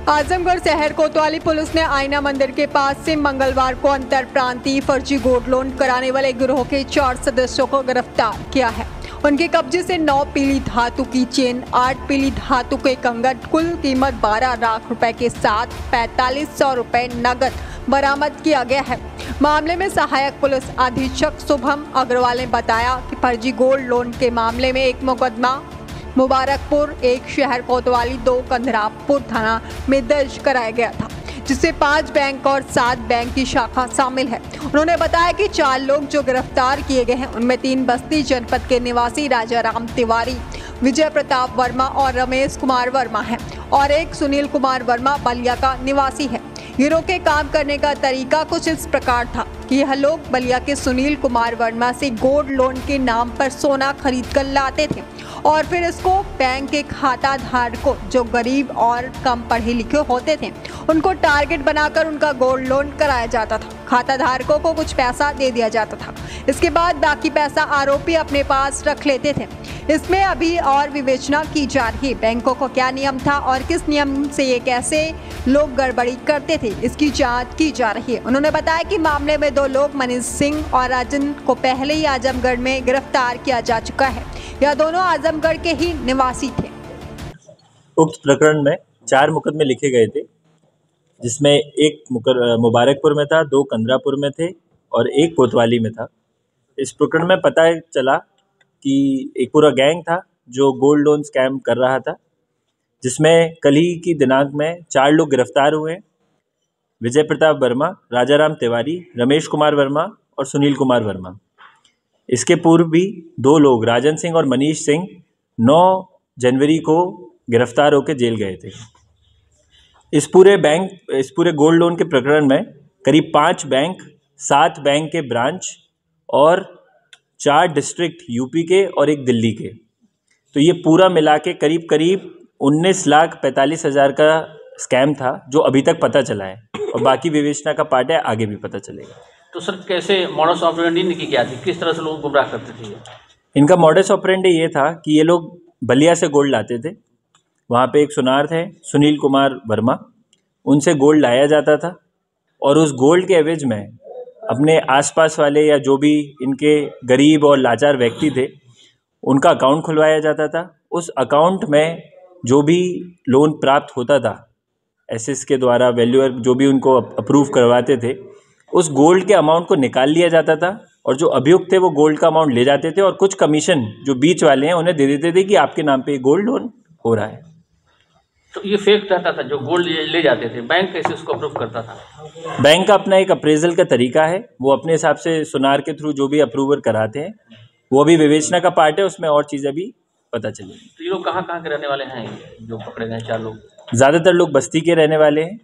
आजमगढ़ शहर कोतवाली पुलिस ने आईना मंदिर के पास से मंगलवार को अंतर प्रांतीय फर्जी गोल्ड लोन कराने वाले गिरोह के 4 सदस्यों को गिरफ्तार किया है। उनके कब्जे से 9 पीली धातु की चेन, 8 पीली धातु के कंगन, कुल कीमत 12 लाख रुपए के साथ 4500 रुपए नगद बरामद किया गया है। मामले में सहायक पुलिस अधीक्षक शुभम अग्रवाल ने बताया कि फर्जी गोल्ड लोन के मामले में एक मुकदमा मुबारकपुर, एक शहर कोतवाली, 2 कंधरापुर थाना में दर्ज कराया गया था, जिससे 5 बैंक और 7 बैंक की शाखा शामिल है। उन्होंने बताया कि 4 लोग जो गिरफ्तार किए गए हैं उनमें 3 बस्ती जनपद के निवासी राजाराम तिवारी, विजय प्रताप वर्मा और रमेश कुमार वर्मा हैं और एक सुनील कुमार वर्मा बलिया का निवासी है। गिरोह के काम करने का तरीका कुछ इस प्रकार था कि यह लोग बलिया के सुनील कुमार वर्मा से गोल्ड लोन के नाम पर सोना खरीद कर लाते थे और फिर इसको बैंक के खाता धारकों जो गरीब और कम पढ़े लिखे होते थे उनको टारगेट बनाकर उनका गोल्ड लोन कराया जाता था। खाता धारकों को कुछ पैसा दे दिया जाता था, इसके बाद बाकी पैसा आरोपी अपने पास रख लेते थे। इसमें अभी और विवेचना की जा रही है। बैंकों को क्या नियम था और किस नियम से ये कैसे लोग गड़बड़ी करते थे, इसकी जांच की जा रही है। उन्होंने बताया कि मामले में 2 लोग मनीष सिंह और राजन को पहले ही आजमगढ़ में गिरफ्तार किया जा चुका है। यह दोनों आजमगढ़ के ही निवासी थे। उक्त प्रकरण में 4 मुकदमे लिखे गए थे, जिसमें एक मुबारकपुर में था, 2 कंधरापुर में थे और 1 कोतवाली में था। इस प्रकरण में पता चला कि एक पूरा गैंग था जो गोल्ड लोन स्कैम कर रहा था, जिसमें कल ही की दिनांक में 4 लोग गिरफ्तार हुए। विजय प्रताप वर्मा, राजाराम तिवारी, रमेश कुमार वर्मा और सुनील कुमार वर्मा। इसके पूर्व भी 2 लोग राजन सिंह और मनीष सिंह 9 जनवरी को गिरफ्तार होकर जेल गए थे। इस पूरे गोल्ड लोन के प्रकरण में करीब 5 बैंक, 7 बैंक के ब्रांच और 4 डिस्ट्रिक्ट यूपी के और 1 दिल्ली के, तो ये पूरा मिला के करीब 19,45,000 का स्कैम था, जो अभी तक पता चला है और बाकी विवेचना का पार्ट है, आगे भी पता चलेगा। तो सर, कैसे मॉडस ऑपरेंडी इनकी क्या थी, किस तरह से लोग गुमराह करते थे? इनका मॉडस ऑपरेंडी ये था कि ये लोग बलिया से गोल्ड लाते थे। वहाँ पे एक सुनार थे सुनील कुमार वर्मा, उनसे गोल्ड लाया जाता था और उस गोल्ड के एवज में अपने आसपास वाले या जो भी इनके गरीब और लाचार व्यक्ति थे उनका अकाउंट खुलवाया जाता था। उस अकाउंट में जो भी लोन प्राप्त होता था एसएस के द्वारा, वैल्यूअर जो भी उनको अप्रूव करवाते थे, उस गोल्ड के अमाउंट को निकाल लिया जाता था और जो अभियुक्त थे वो गोल्ड का अमाउंट ले जाते थे और कुछ कमीशन जो बीच वाले हैं उन्हें दे देते थे कि आपके नाम पे गोल्ड लोन हो रहा है। तो ये फेक रहता था, जो गोल्ड ले जाते थे, बैंक कैसे उसको अप्रूव करता था? बैंक का अपना एक अप्रेजल का तरीका है, वो अपने हिसाब से सुनार के थ्रू जो भी अप्रूवर कराते हैं, वो अभी विवेचना का पार्ट है, उसमें और चीज़ें भी पता चलेगी। तो ये लोग कहाँ के रहने वाले हैं जो पकड़े गए 4 लोग? ज़्यादातर लोग बस्ती के रहने वाले हैं,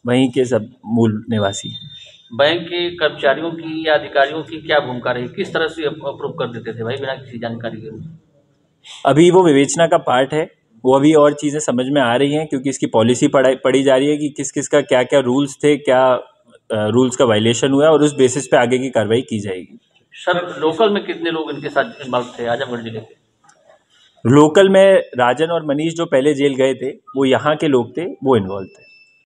वहीं के सब मूल निवासी हैं। बैंक के कर्मचारियों की या अधिकारियों की क्या भूमिका रही, किस तरह से अप्रूव कर देते थे भाई बिना किसी जानकारी के? अभी वो विवेचना का पार्ट है, वो अभी और चीज़ें समझ में आ रही हैं, क्योंकि इसकी पॉलिसी पढ़ी जा रही है कि किस किस का क्या क्या रूल्स थे, क्या रूल्स का वायलेशन हुआ और उस बेसिस पे आगे की कार्रवाई की जाएगी। सर, लोकल में कितने लोग इनके साथ इन्वॉल्व थे आजमगढ़ जिले के? लोकल में राजन और मनीष जो पहले जेल गए थे वो यहाँ के लोग थे, वो इन्वॉल्व थे।